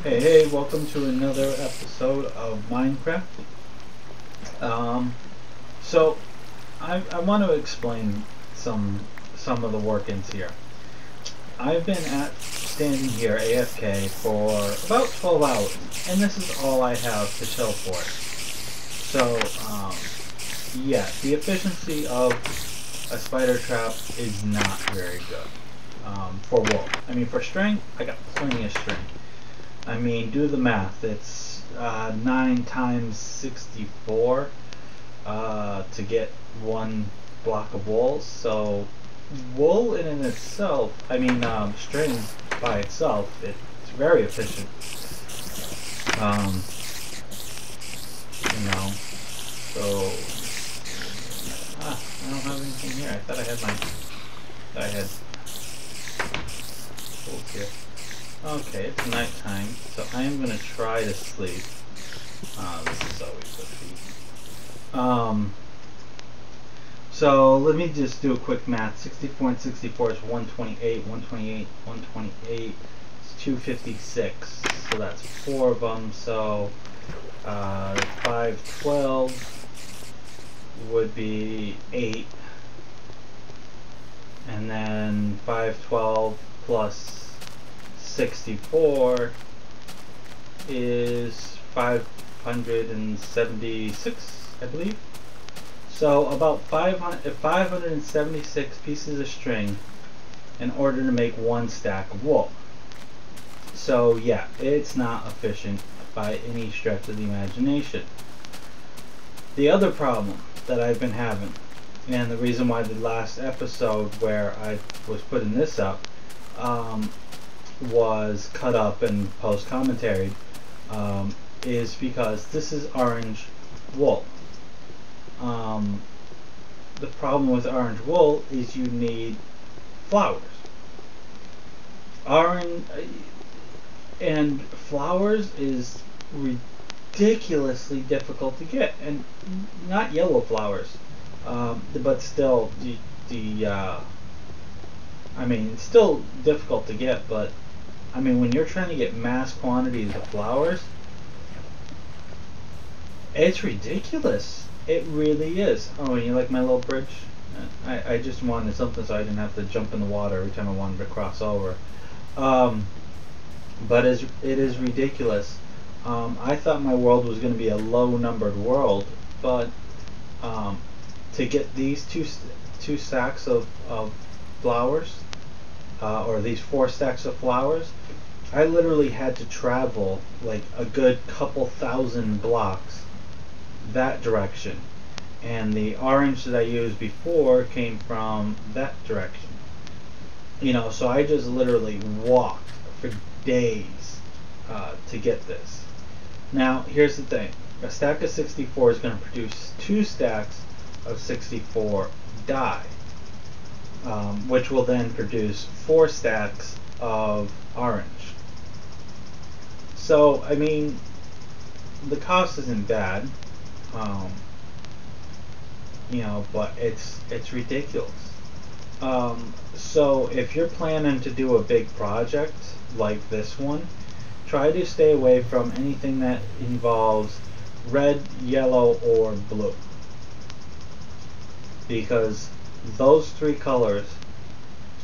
Hey, welcome to another episode of Minecraft. Um, so I want to explain some of the workings here. I've been standing here AFK for about 12 hours, and this is all I have to show for it. So, yeah, the efficiency of a spider trap is not very good for wool. I mean, for string, I got plenty of string. I mean, do the math. It's 9 times 64 to get one block of wool. So, wool in itself, I mean, string by itself, it's very efficient. Um, so, I don't have anything here. I thought I had wool here. Okay, it's nighttime, so I am going to try to sleep. This is always a feat. So let me just do a quick math. 64 and 64 is 128, 128, 128 is 256. So that's 4 of them. So 512 would be 8. And then 512 plus 64 is 576, I believe. So about 576 pieces of string in order to make one stack of wool. So yeah, it's not efficient by any stretch of the imagination. The other problem that I've been having, and the reason why the last episode where I was putting this up was cut up and post commentary is because this is orange wool. The problem with orange wool is you need flowers. Orange and flowers is ridiculously difficult to get, and not yellow flowers, but still I mean, it's still difficult to get, but I mean, when you're trying to get mass quantities of flowers, it's ridiculous. It really is. Oh, and you like my little bridge? I just wanted something so I didn't have to jump in the water every time I wanted to cross over. But it is ridiculous. I thought my world was going to be a low-numbered world, but to get these two stacks of flowers, or these 4 stacks of flowers, I literally had to travel like a good couple thousand blocks that direction, and the orange that I used before came from that direction. So I just literally walked for days to get this. Now here's the thing: a stack of 64 is going to produce 2 stacks of 64 dye, which will then produce 4 stacks of orange. So I mean, the cost isn't bad, but it's ridiculous. So if you're planning to do a big project like this one, try to stay away from anything that involves red, yellow, or blue, because those 3 colors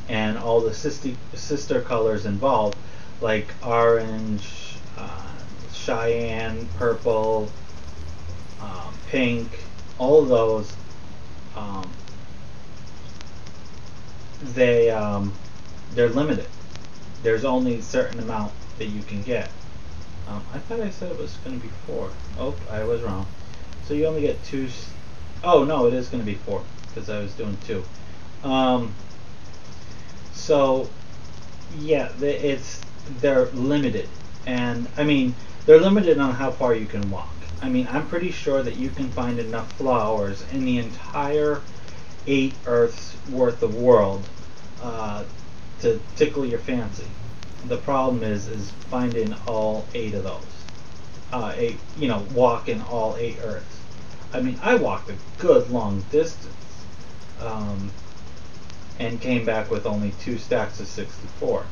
and all the sister colors involved, like orange, cyan, purple, pink, all of those, they're limited. There's only a certain amount that you can get. I thought I said it was going to be 4. Oh, I was wrong. So you only get 2. Oh no, it is going to be 4 because I was doing 2. So yeah, they're limited, and I mean, they're limited on how far you can walk. I mean, I'm pretty sure that you can find enough flowers in the entire 8 Earths worth of world to tickle your fancy. The problem is finding all 8 of those. Walking all 8 Earths. I mean, I walked a good long distance, and came back with only 2 stacks of 64.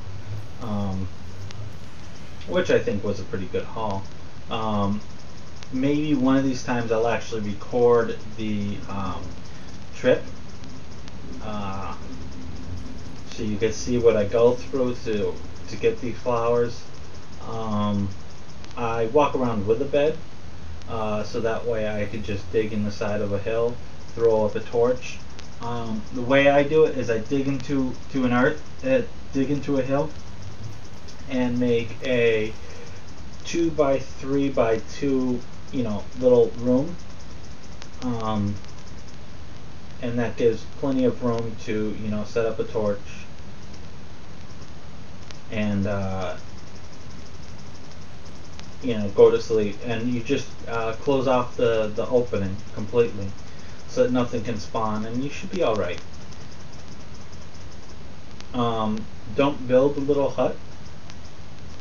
which I think was a pretty good haul. Maybe one of these times I'll actually record the trip, uh, so you can see what I go through to get these flowers. I walk around with a bed, so that way I could just dig in the side of a hill, throw up a torch. The way I do it is I dig into dig into a hill, and make a 2 by 3 by 2, little room, and that gives plenty of room to, set up a torch and go to sleep. And you just close off the opening completely so that nothing can spawn, and you should be all right. Don't build a little hut,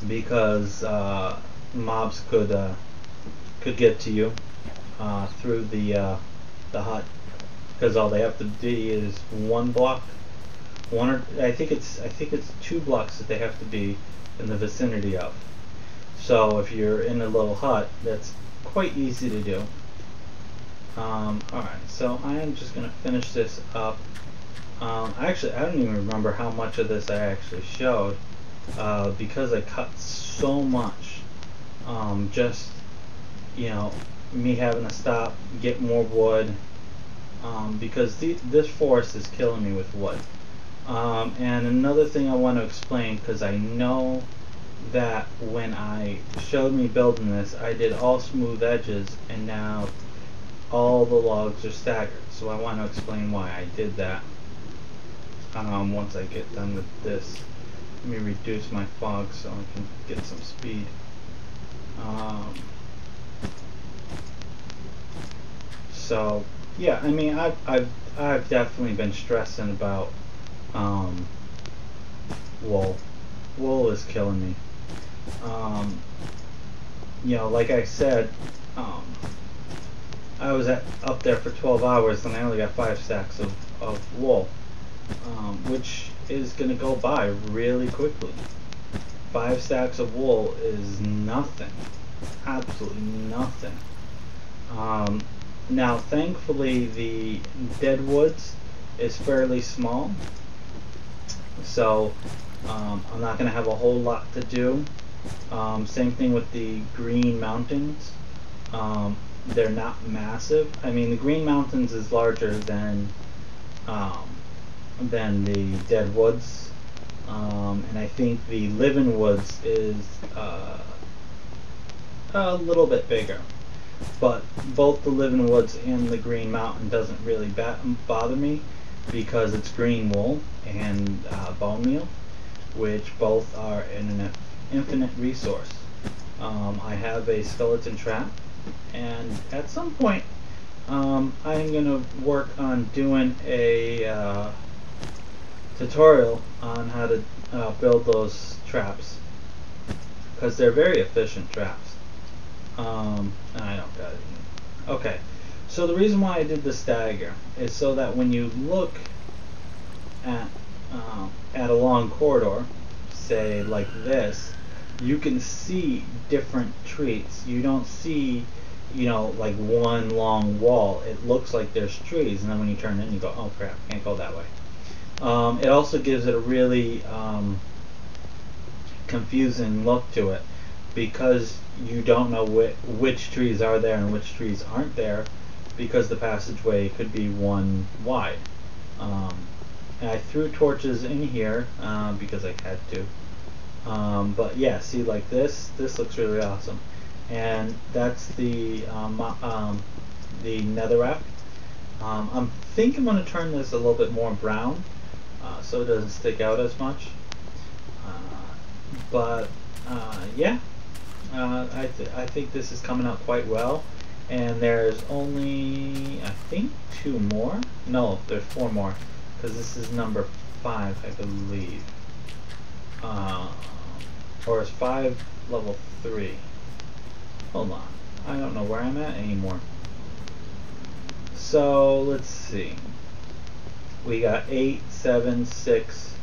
because mobs could get to you through the hut, because all they have to be is one block, I think it's 2 blocks that they have to be in the vicinity of. So if you're in a little hut, that's quite easy to do. Alright, so I am just going to finish this up. Actually, I don't even remember how much of this I actually showed, because I cut so much. Just, me having to stop, get more wood, because this forest is killing me with wood. And another thing I want to explain, because I know that when I showed me building this, I did all smooth edges, and now all the logs are staggered. So I want to explain why I did that. Once I get done with this, let me reduce my fog so I can get some speed. So yeah, I mean, I've definitely been stressing about wool. Wool is killing me. Like I said, I was up there for 12 hours and I only got 5 stacks of wool, which is going to go by really quickly. 5 stacks of wool is nothing, absolutely nothing. Now thankfully the dead woods is fairly small, so I'm not going to have a whole lot to do. Same thing with the green mountains. They're not massive. I mean, the green mountains is larger than the dead woods, and I think the living woods is a little bit bigger. But both the living woods and the green mountain doesn't really bother me, because it's green wool and bone meal, which both are an infinite resource. I have a skeleton trap, and at some point I'm going to work on doing a tutorial on how to build those traps, because they're very efficient traps. I don't got it. Okay, so the reason why I did the stagger is so that when you look at a long corridor, say like this, you can see different trees. You don't see, like one long wall. It looks like there's trees, and then when you turn in, you go, oh crap, can't go that way. It also gives it a really confusing look to it, because you don't know which trees are there and which trees aren't there, because the passageway could be one wide. And I threw torches in here because I had to. But yeah, see, like this looks really awesome. And that's the netherrack. I think I'm going to turn this a little bit more brown, so it doesn't stick out as much. Yeah, I think this is coming out quite well. And there's only, I think, 2 more. No, there's 4 more, because this is number 5, I believe. Or is 5 level 3? Hold on, I don't know where I'm at anymore. So let's see. We got 8, 7, 6.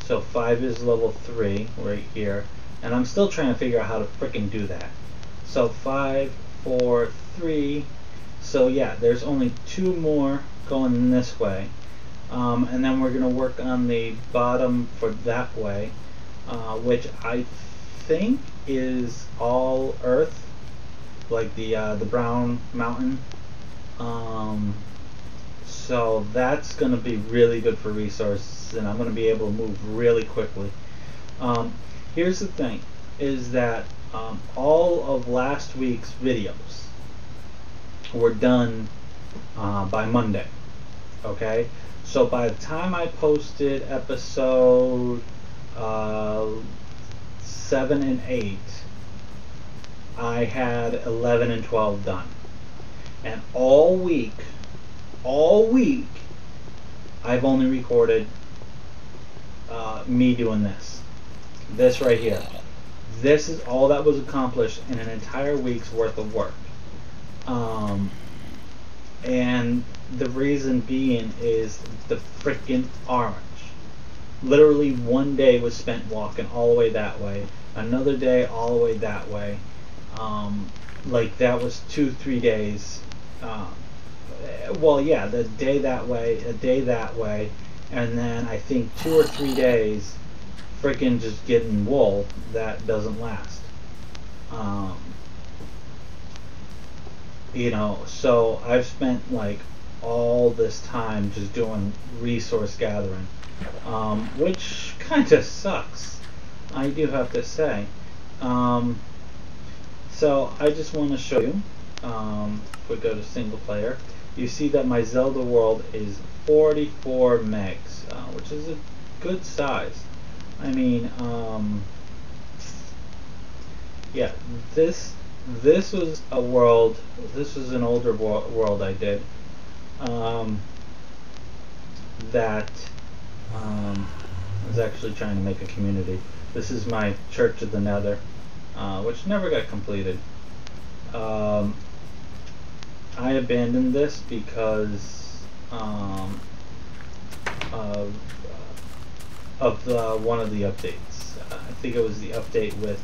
So 5 is level 3 right here, and I'm still trying to figure out how to freaking do that. So 5, 4, 3. So yeah, there's only 2 more going this way, and then we're gonna work on the bottom for that way, which I think is all earth, like the brown mountain. So that's going to be really good for resources, and I'm going to be able to move really quickly. Here's the thing, is that all of last week's videos were done by Monday. Okay, so by the time I posted episode 7 and 8, I had 11 and 12 done, and all week I've only recorded me doing this right here. This is all that was accomplished in an entire week's worth of work. And the reason being is the freaking orange. Literally one day was spent walking all the way that way, another day all the way that way. Like that was 2-3 days. Well, yeah, the day that way, a day that way, and then I think 2 or 3 days freaking just getting wool that doesn't last. You know, so I've spent like all this time just doing resource gathering, which kind of sucks, I do have to say. So I just want to show you, if we go to single player, you see that my Zelda world is 44 megs, which is a good size. I mean, yeah, this was a world, this was an older world I did, that I was actually trying to make a community. This is my Church of the Nether, which never got completed. I abandoned this because of one of the updates. I think it was the update with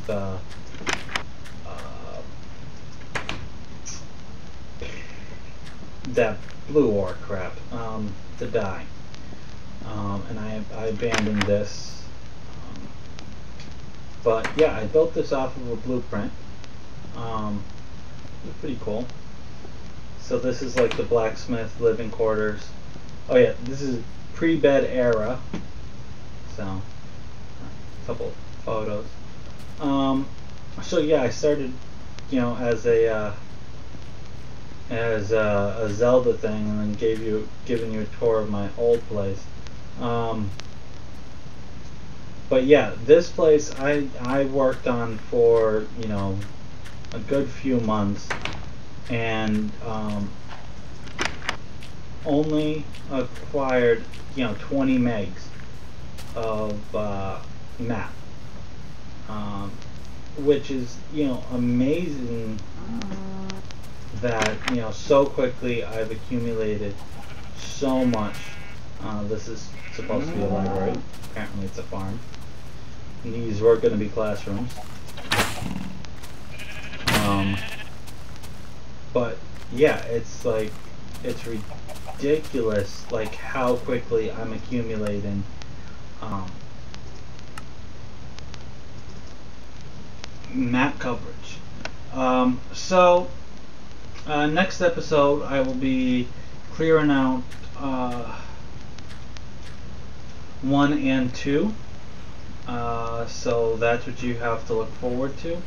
that blue ore crap, the dye, and I abandoned this. But yeah, I built this off of a blueprint. It's pretty cool. So this is like the blacksmith living quarters. Oh yeah, this is pre-bed era. So a couple of photos. So yeah, I started, you know, as a Zelda thing, and then giving you a tour of my old place. But yeah, this place I worked on for, you know, a good few months, and only acquired, you know, 20 megs of map, which is, you know, amazing that, you know, so quickly I've accumulated so much. This is supposed to be a library. Apparently it's a farm. And these were going to be classrooms. But yeah, it's like, it's ridiculous like how quickly I'm accumulating map coverage. So next episode I will be clearing out 1 and 2, so that's what you have to look forward to.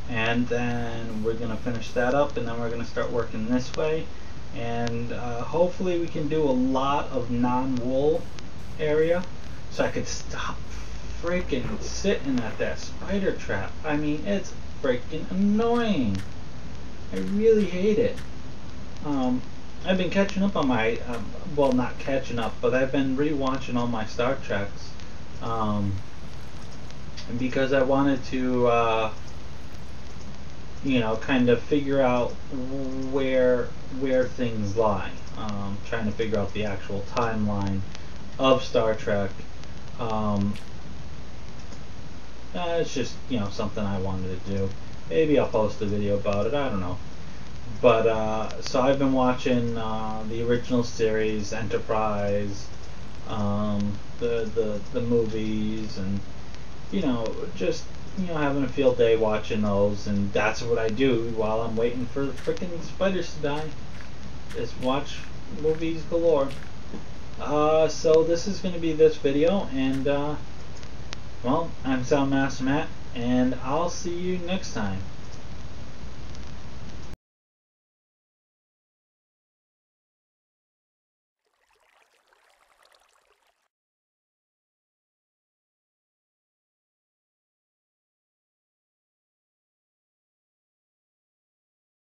And then we're gonna finish that up, and then we're gonna start working this way, and hopefully we can do a lot of non-wool area, so I could stop freaking sitting at that spider trap. I mean, it's freaking annoying. I really hate it. I've been catching up on my well, not catching up, but I've been rewatching all my Star Treks, because I wanted to you know, kind of figure out where things lie. Trying to figure out the actual timeline of Star Trek, It's just, you know, something I wanted to do. Maybe I'll post a video about it. I don't know. But so I've been watching the original series, Enterprise, the movies, and you know, just you know, having a field day watching those, and that's what I do while I'm waiting for the freaking spiders to die. Just watch movies galore. So this is going to be this video, and well, I'm Soundmaster Matt, and I'll see you next time.